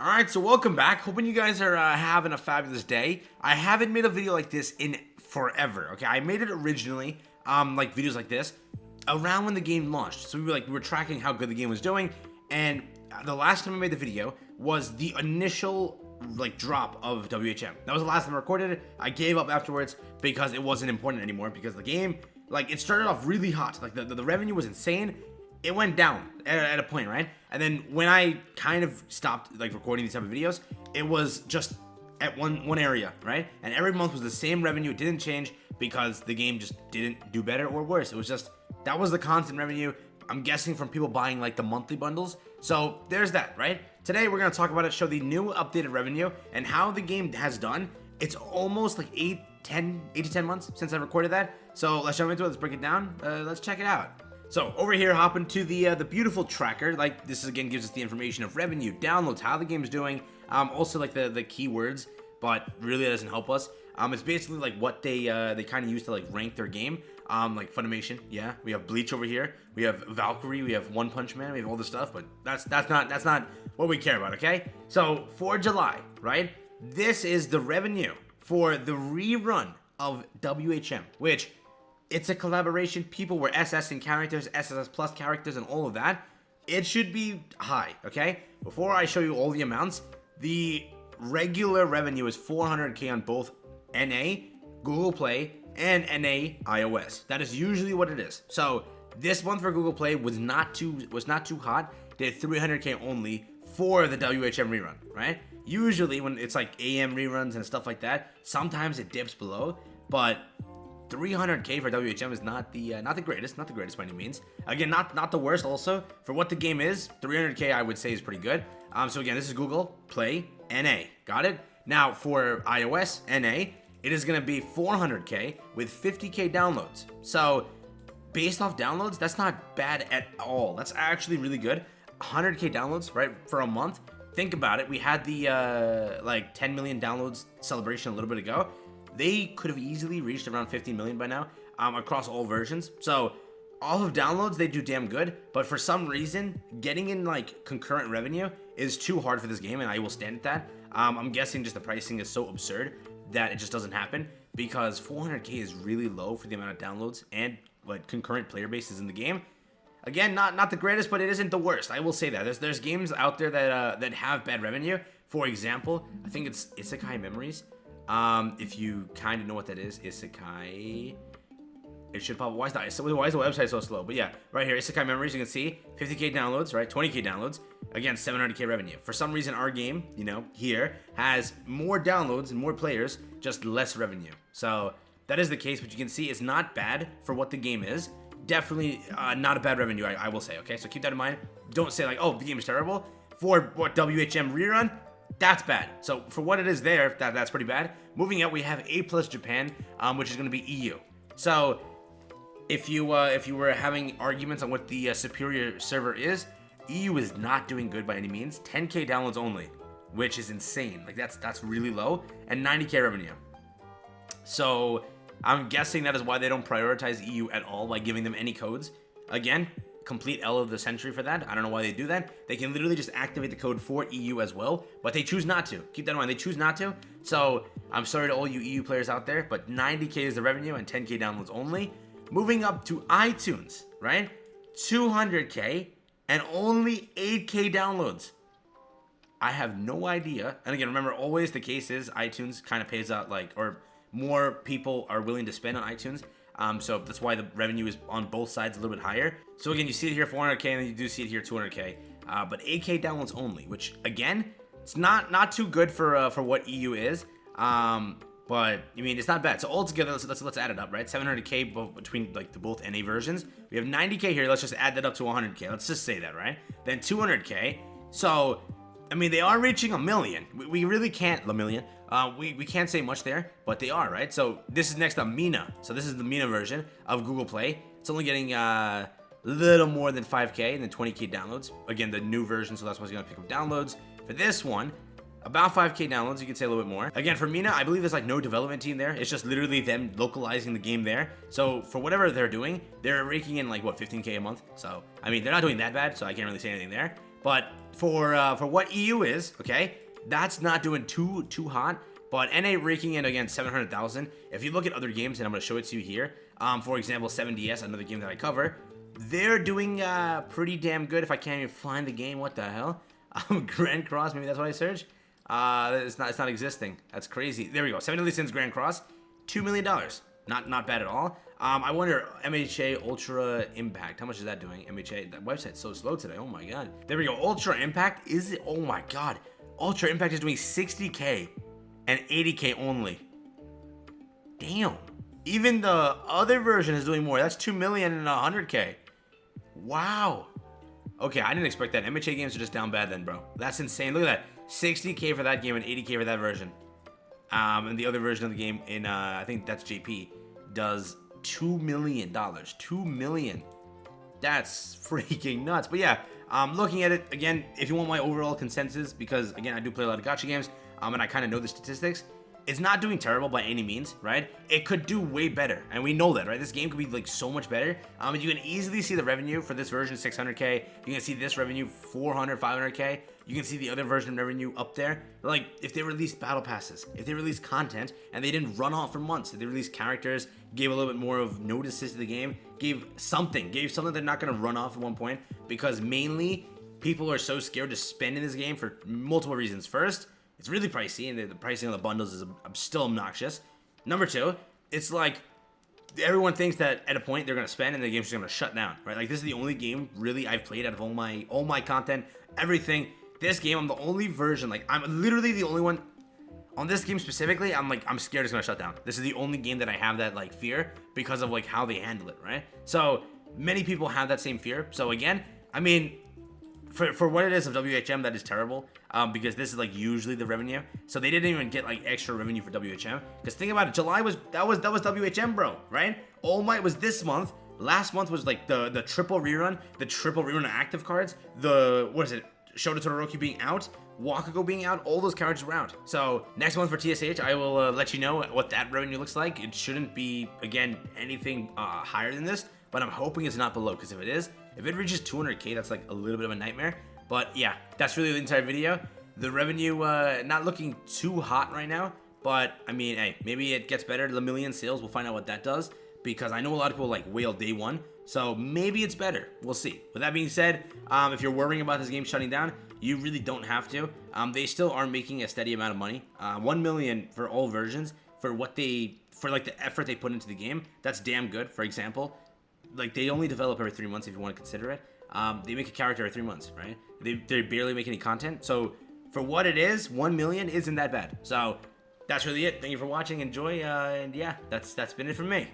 Alright, so welcome back. Hoping you guys are having a fabulous day. I haven't made a video like this in forever, okay? I made it originally, like videos like this, around when the game launched. So we were tracking how good the game was doing, and the last time I made the video was the initial, drop of WHM. That was the last time I recorded it. I gave up afterwards because it wasn't important anymore, because the game, it started off really hot. The revenue was insane. It went down at a point, right? And then when I kind of stopped recording these type of videos, it was just at one area, right? And every month was the same revenue. It didn't change because the game just didn't do better or worse. It was just, that was the constant revenue. I'm guessing from people buying the monthly bundles. So there's that, right? Today we're gonna talk about it, show the new updated revenue and how the game has done. It's almost 8 to 10 months since I recorded that. So let's jump into it, let's break it down. Let's check it out. So over here, hopping to the beautiful tracker. This again gives us the information of revenue, downloads, how the game's doing, also the keywords, but really that doesn't help us. It's basically what they kind of use to rank their game. Funimation, yeah. We have Bleach over here. We have Valkyrie. We have One Punch Man. We have all this stuff, but that's not what we care about. Okay. So for July, right? This is the revenue for the rerun of WHM, which. It's a collaboration. People were SSing characters, SSS plus characters, and all of that. It should be high, okay? Before I show you all the amounts, the regular revenue is 400k on both NA, Google Play, and NA iOS. That is usually what it is. So this month for Google Play was not too hot. Did 300k only for the WHM rerun, right? Usually when it's AM reruns and stuff like that, sometimes it dips below, but 300k for WHM is not the greatest by any means. Again, not the worst. Also, for what the game is, 300k I would say is pretty good. So again, this is Google Play NA. Got it? Now for iOS NA, it is gonna be 400k with 50k downloads. So based off downloads, that's not bad at all. That's actually really good. 100k downloads, right, for a month. Think about it. We had the 10 million downloads celebration a little bit ago. They could have easily reached around 50 million by now, across all versions. So all of downloads, they do damn good, but for some reason, getting in concurrent revenue is too hard for this game, and I will stand at that. I'm guessing just the pricing is so absurd that it just doesn't happen, because 400k is really low for the amount of downloads and concurrent player bases in the game. Again, not the greatest, but it isn't the worst. I will say that. There's games out there that have bad revenue. For example, I think it's Isekai Memories. If you kind of know what that is, Isekai, it should probably, why is the website so slow? But yeah, right here, Isekai Memories, you can see 50k downloads, right? 20k downloads, again, 700k revenue. For some reason, our game, here has more downloads and more players, just less revenue. So that is the case, but you can see it's not bad for what the game is. Definitely not a bad revenue, I will say, okay? So keep that in mind. Don't say oh, the game is terrible. For what WHM rerun, that's bad. So for what it is there, that's pretty bad. Moving out, we have A+ Japan, which is going to be EU. So if you were having arguments on what the superior server is, EU is not doing good by any means. 10k downloads only, which is insane. That's really low, and 90k revenue. So I'm guessing that is why they don't prioritize EU at all by giving them any codes. Again, complete L of the century for that. I don't know why they do that. They can literally just activate the code for EU as well, but they choose not to. Keep that in mind, they choose not to. So I'm sorry to all you EU players out there, but 90k is the revenue and 10k downloads only. Moving up to iTunes, right? 200k and only 8k downloads. I have no idea. And again, remember, always the case is iTunes kind of pays out or more people are willing to spend on iTunes. So that's why the revenue is on both sides a little bit higher. So again, you see it here 400k, and then you do see it here 200k. But 8k downloads only, which again, it's not too good for what EU is. But I mean, it's not bad. So altogether, let's add it up, right? 700k between the both NA versions. We have 90k here. Let's just add that up to 100k. Let's just say that, right? Then 200k. So I mean, they are reaching a million. We really can't, a million. We can't say much there, but they are, right? So this is next up, Mina. So this is the Mina version of Google Play. It's only getting a little more than 5k and then 20k downloads. Again, the new version, so that's why it's gonna pick up downloads. For this one, about 5k downloads, you can say a little bit more. Again, for Mina, I believe there's no development team there. It's just literally them localizing the game there. So for whatever they're doing, they're raking in what, 15k a month. So I mean, they're not doing that bad, so I can't really say anything there. But for what EU is, okay, that's not doing too hot. But NA raking in against 700,000. If you look at other games, and I'm gonna show it to you here. For example, 7DS, another game that I cover, they're doing pretty damn good. If I can't even find the game, what the hell? Grand Cross, maybe that's what I searched. It's not existing. That's crazy. There we go. 7 Deadly Sins Grand Cross, $2 million. Not bad at all. I wonder, MHA Ultra Impact, how much is that doing? MHA, that website's so slow today. Oh my god. There we go. Ultra Impact, is it? Oh my god. Ultra Impact is doing 60K and 80K only. Damn. Even the other version is doing more. That's 2 million and 100K. Wow. Okay, I didn't expect that. MHA games are just down bad then, bro. That's insane. Look at that. 60K for that game and 80K for that version. And the other version of the game in, I think that's JP, does $2 million. $2 million. That's freaking nuts. But yeah, looking at it, again, if you want my overall consensus, because, again, I do play a lot of gacha games, and I kind of know the statistics, it's not doing terrible by any means, right? It could do way better, and we know that, right? This game could be, like, so much better. And you can easily see the revenue for this version, 600K. You can see this revenue, 400, 500K. You can see the other version revenue up there. Like, if they released battle passes, if they released content, and they didn't run off for months, if they released characters, gave a little bit more of notices to the game, gave something they're not going to run off at one point, because mainly, people are so scared to spend in this game for multiple reasons. First, it's really pricey, and the pricing on the bundles is still obnoxious. Number two, it's like, everyone thinks that at a point they're going to spend and the game's just going to shut down, right? Like, this is the only game, really, I've played out of all my content, everything. This game, I'm the only version, like, I'm literally the only one, on this game specifically, I'm scared it's going to shut down. This is the only game that I have that, like, fear because of, like, how they handle it, right? So, many people have that same fear. So, again, I mean, for what it is of WHM, that is terrible, because this is, like, usually the revenue. So they didn't even get, like, extra revenue for WHM. Because think about it, July was WHM, bro, right? All Might was this month. Last month was, like, the triple rerun active cards. What is it? Shota Todoroki being out, Bakugo being out, all those characters were out. So next month for TSH, I will let you know what that revenue looks like. It shouldn't be, again, anything higher than this, but I'm hoping it's not below, because if it reaches 200K, that's like a little bit of a nightmare. But yeah, that's really the entire video. The revenue not looking too hot right now, but I mean, hey, maybe it gets better. The million sales, we'll find out what that does, because I know a lot of people like whale day one, so maybe it's better. We'll see. With that being said, if you're worrying about this game shutting down, you really don't have to. They still are making a steady amount of money. 1 million for all versions for like the effort they put into the game. That's damn good. For example, like, they only develop every 3 months if you want to consider it. They make a character every 3 months, right? They barely make any content. So for what it is, 1 million isn't that bad. So that's really it. Thank you for watching. Enjoy, and yeah, that's been it from me.